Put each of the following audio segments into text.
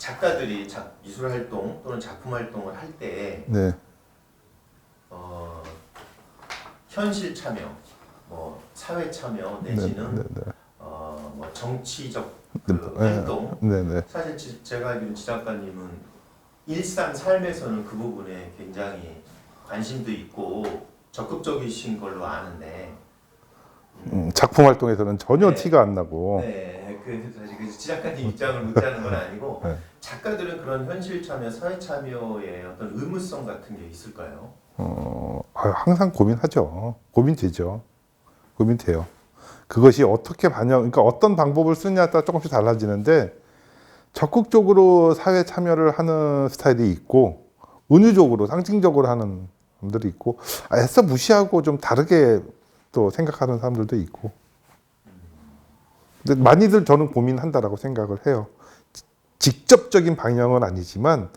작가들이 미술 활동 또는 작품 활동을 할 때 네. 현실 참여, 뭐 사회 참여 내지는 네, 네, 뭐 정치적 네. 활동. 네, 네. 사실 제가 알기로는 지 작가님은 일상 삶에서는 그 부분에 굉장히 관심도 있고 적극적이신 걸로 아는데. 작품 활동에서는 전혀 네. 티가 안 나고. 네, 사실 지 작가님 입장을 묻자는 건 아니고 네. 작가들은 그런 현실 참여, 사회 참여의 어떤 의무성 같은 게 있을까요? 항상 고민하죠. 고민되죠. 고민돼요. 그것이 어떻게 그러니까 어떤 방법을 쓰냐에 따라 조금씩 달라지는데 적극적으로 사회 참여를 하는 스타일이 있고 은유적으로, 상징적으로 하는 사람들이 있고 애써 무시하고 좀 다르게 또 생각하는 사람들도 있고. 근데 많이들 저는 고민한다라고 생각을 해요. 직접적인 방향은 아니지만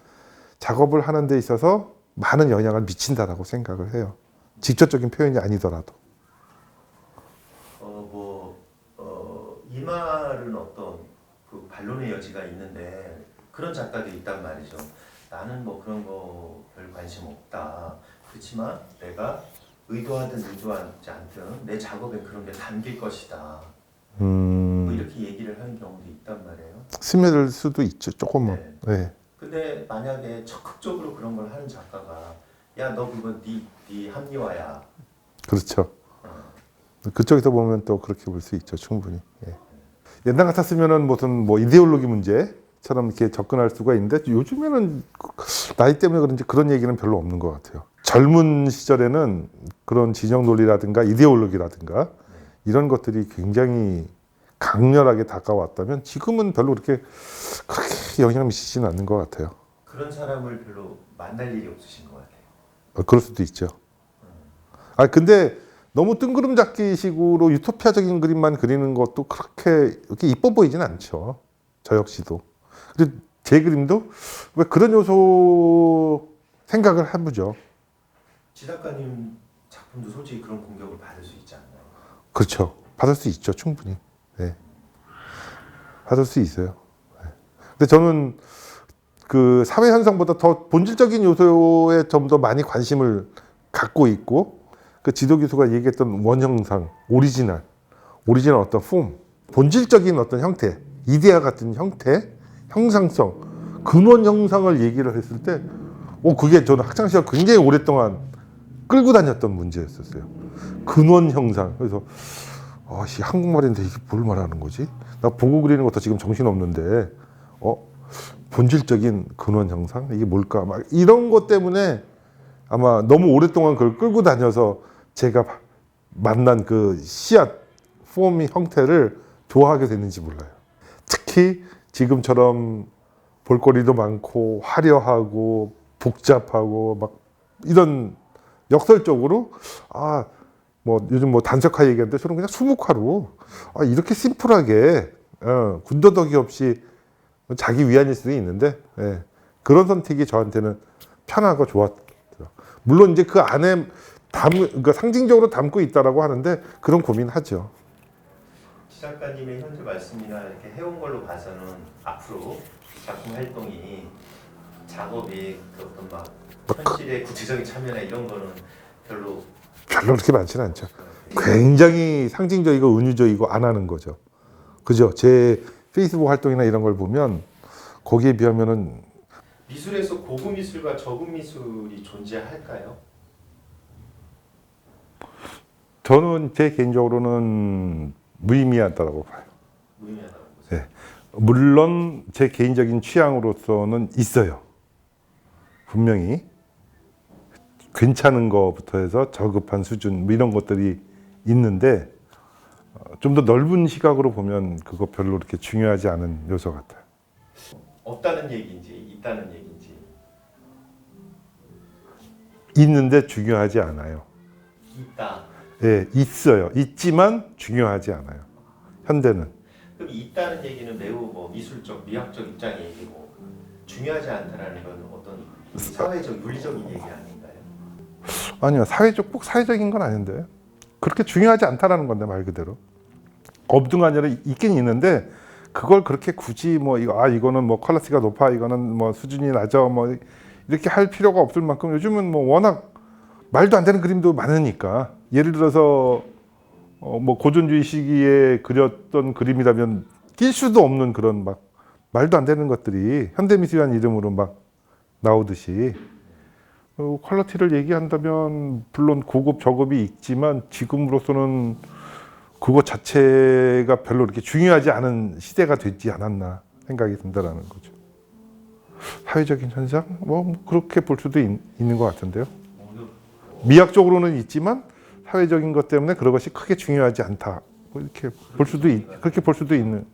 작업을 하는 데 있어서 많은 영향을 미친다라고 생각을 해요. 직접적인 표현이 아니더라도. 이 말은 어떤 그 반론의 여지가 있는데 그런 작가들이 있단 말이죠. 나는 뭐 그런 거 별 관심 없다. 그렇지만 내가 의도하든 의도하지 않든 내 작업에 그런 게 담길 것이다. 뭐 이렇게 얘기를 하는 경우도 있단 말이에요. 스며들 수도 있죠, 조금은. 네. 네. 근데 만약에 적극적으로 그런 걸 하는 작가가 야, 너 그거 네 합리화야. 그렇죠. 그쪽에서 보면 또 그렇게 볼 수 있죠, 충분히. 예. 옛날 같았으면은 무슨 뭐 이데올로기 문제처럼 이렇게 접근할 수가 있는데 요즘에는 나이 때문에 그런지 그런 얘기는 별로 없는 것 같아요. 젊은 시절에는 그런 진영 논리라든가 이데올로기라든가 이런 것들이 굉장히 강렬하게 다가왔다면 지금은 별로 그렇게 영향 미치지는 않는 것 같아요. 그런 사람을 별로 만날 일이 없으신 것 같아요. 그럴 수도 있죠. 근데 너무 뜬구름 잡기 식으로 유토피아적인 그림만 그리는 것도 그렇게 이뻐 보이진 않죠. 저 역시도. 근데 제 그림도 왜 그런 요소 생각을 해보죠. 지 작가님 작품도 솔직히 그런 공격을 받을 수 있지 않나요? 그렇죠. 받을 수 있죠. 충분히. 네. 받을 수 있어요. 네. 근데 저는 그 사회 현상보다 더 본질적인 요소에 좀 더 많이 관심을 갖고 있고 그 지도 교수가 얘기했던 원형상, 오리지널 어떤 폼, 본질적인 어떤 형태, 이데아 같은 형태, 형상성, 근원 형상을 얘기를 했을 때, 그게 저는 학창 시절 굉장히 오랫동안 끌고 다녔던 문제였었어요. 근원 형상. 그래서 한국말인데 이게 뭘 말하는 거지? 나 보고 그리는 것도 지금 정신 없는데, 본질적인 근원 형상 이게 뭘까? 막 이런 것 때문에 아마 너무 오랫동안 그걸 끌고 다녀서 제가 만난 그 씨앗, 폼이 형태를 좋아하게 됐는지 몰라요. 특히 지금처럼 볼거리도 많고 화려하고 복잡하고 막 이런 역설적으로 뭐 요즘 뭐 단색화 얘기하는데 저는 그냥 수묵화로 이렇게 심플하게 군더더기 없이 자기 위안일 수도 있는데 그런 선택이 저한테는 편하고 좋았어요. 물론 이제 그 안에 그러니까 상징적으로 담고 있다라고 하는데 그런 고민하죠. 지 작가님의 현재 말씀이나 이렇게 해온 걸로 봐서는 앞으로 작품 활동이 작업이 그 어떤 막 현실의 구체적인 참여나 이런 거는 별로 그렇게 많지는 않죠. 굉장히 상징적이고 은유적이고 안 하는 거죠. 그죠? 제 페이스북 활동이나 이런 걸 보면 거기에 비하면은 미술에서 고급 미술과 저급 미술이 존재할까요? 저는 제 개인적으로는 무의미하다고 봐요. 무의미하다고 보세요. 네. 물론 제 개인적인 취향으로서는 있어요. 분명히 괜찮은 것부터 해서 저급한 수준 뭐 이런 것들이 있는데 좀 더 넓은 시각으로 보면 그거 별로 그렇게 중요하지 않은 요소 같아요. 없다는 얘기인지 있다는 얘기인지. 있는데 중요하지 않아요. 있다. 예, 있어요. 있지만 중요하지 않아요. 현대는. 그럼 있다는 얘기는 매우 뭐 미술적, 미학적 입장의 얘기고 중요하지 않다라는 건 어떤 사회적, 윤리적인 얘기 아닌가요? 아니요. 꼭 사회적인 건 아닌데. 그렇게 중요하지 않다라는 건데 말 그대로. 없든 아니라 있긴 있는데 그걸 그렇게 굳이 뭐 이거는 뭐 퀄리티가 높아, 이거는 뭐 수준이 낮아, 뭐 이렇게 할 필요가 없을 만큼 요즘은 뭐 워낙 말도 안 되는 그림도 많으니까. 예를 들어서 뭐 고전주의 시기에 그렸던 그림이라면 낄 수도 없는 그런 막 말도 안 되는 것들이 현대미술이라는 이름으로 막 나오듯이, 퀄리티를 얘기한다면 물론 고급 저급이 있지만 지금으로서는 그것 자체가 별로 그렇게 중요하지 않은 시대가 되지 않았나 생각이 든다라는 거죠. 사회적인 현상? 뭐 그렇게 볼 수도 있는 것 같은데요. 미학적으로는 있지만 사회적인 것 때문에 그런 것이 크게 중요하지 않다. 뭐 이렇게 그렇게 볼 수도 있는.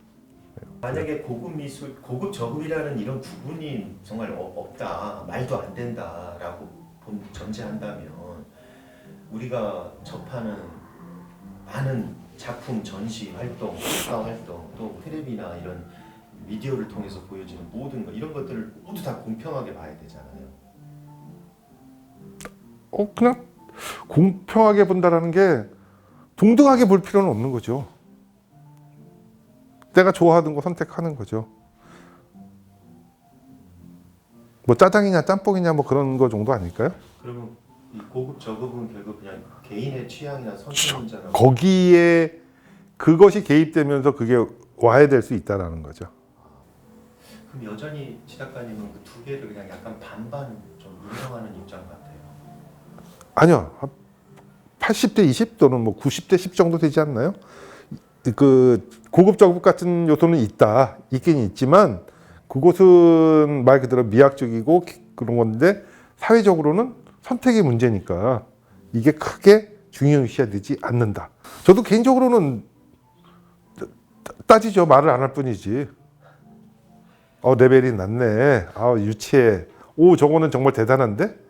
만약에 고급 미술, 고급 저급이라는 이런 구분이 정말 없다, 말도 안 된다라고 전제한다면 우리가 접하는 많은 작품, 전시 활동, 국가 활동, 또 텔레비나 이런 미디어를 통해서 보여지는 모든 것, 이런 것들을 모두 다 공평하게 봐야 되잖아요. 그냥 공평하게 본다라는 게 동등하게 볼 필요는 없는 거죠. 내가 좋아하는 거 선택하는 거죠. 뭐 짜장이냐 짬뽕이냐 뭐 그런 거 정도 아닐까요? 그러면 이 고급 저급은 결국 그냥 개인의 취향이나 선택 문제나 거기에 그것이 개입되면서 그게 와야 될 수 있다라는 거죠. 그럼 여전히 지 작가님은 그 두 개를 그냥 약간 반반 좀 운영하는 입장 같아요. 아니요. 80대 20 또는 뭐 90대 10 정도 되지 않나요? 그 고급 저급 같은 요소는 있긴 있지만 그것은 말 그대로 미학적이고 그런 건데 사회적으로는 선택의 문제니까 이게 크게 중요시되지 않는다. 저도 개인적으로는 따지죠. 말을 안 할 뿐이지. 레벨이 낮네. 유치해. 저거는 정말 대단한데?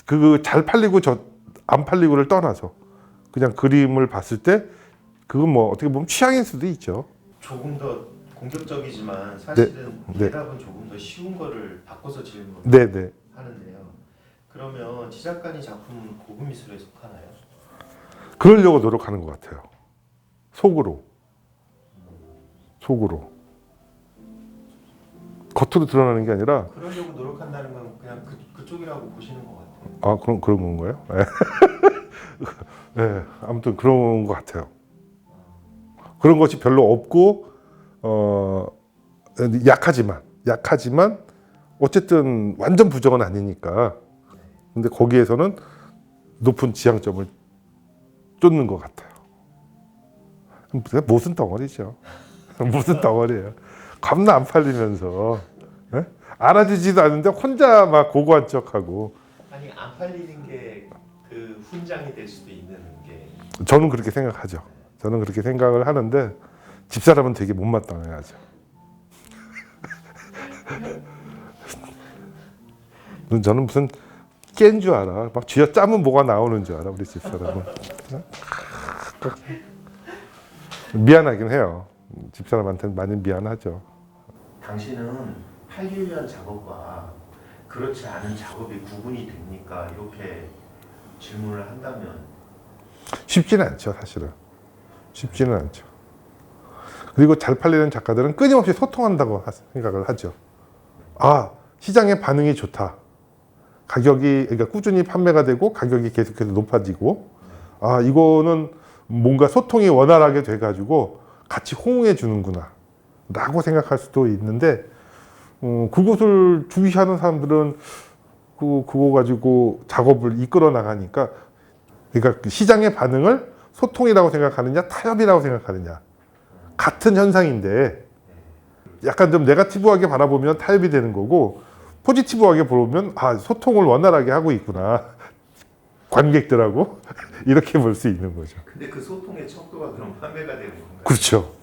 그 잘 팔리고 안 팔리고를 떠나서 그냥 그림을 봤을 때 그건 뭐 어떻게 보면 취향일 수도 있죠. 조금 더 공격적이지만 사실은 네. 대답은 조금 더 쉬운 거를 바꿔서 질문을 네네. 하는데요. 그러면 지 작가님 작품은 고급 미술에 속하나요? 그러려고 노력하는 것 같아요. 속으로. 겉으로 드러나는 게 아니라. 그러려고 노력한다는 건 그냥 그쪽이라고 보시는 것 같아요. 그런 건가요? 네, 아무튼 그런 것 같아요. 그런 것이 별로 없고 약하지만 어쨌든 완전 부정은 아니니까. 근데 거기에서는 높은 지향점을 쫓는 것 같아요. 무슨 덩어리죠. 무슨 덩어리예요. 겁나 안 팔리면서 알아주지도 않는데 혼자 막 고고한 척하고. 아니 안 팔리는 게 그 훈장이 될 수도 있는 게. 저는 그렇게 생각하죠. 저는 그렇게 생각을 하는데 집사람은 되게 못마땅해하죠. 저는 무슨 깬 줄 알아. 막 쥐어 짜면 뭐가 나오는 줄 알아. 우리 집사람은. 미안하긴 해요. 집사람한테는 많이 미안하죠. 당신은 팔리려는 작업과 그렇지 않은 작업이 구분이 됩니까? 이렇게 질문을 한다면 쉽지는 않죠, 사실은. 쉽지는 않죠. 그리고 잘 팔리는 작가들은 끊임없이 소통한다고 생각을 하죠. 시장의 반응이 좋다. 가격이, 그러니까 꾸준히 판매가 되고 가격이 계속해서 높아지고, 이거는 뭔가 소통이 원활하게 돼가지고 같이 호응해 주는구나 라고 생각할 수도 있는데, 그것을 주의하는 사람들은 그거 가지고 작업을 이끌어 나가니까, 그러니까 그 시장의 반응을 소통이라고 생각하느냐 타협이라고 생각하느냐 같은 현상인데, 약간 좀 네거티브하게 바라보면 타협이 되는 거고, 포지티브하게 보면 소통을 원활하게 하고 있구나 관객들하고 이렇게 볼 수 있는 거죠. 근데 그 소통의 척도가 그럼 판매가 되는 건가요? 그렇죠.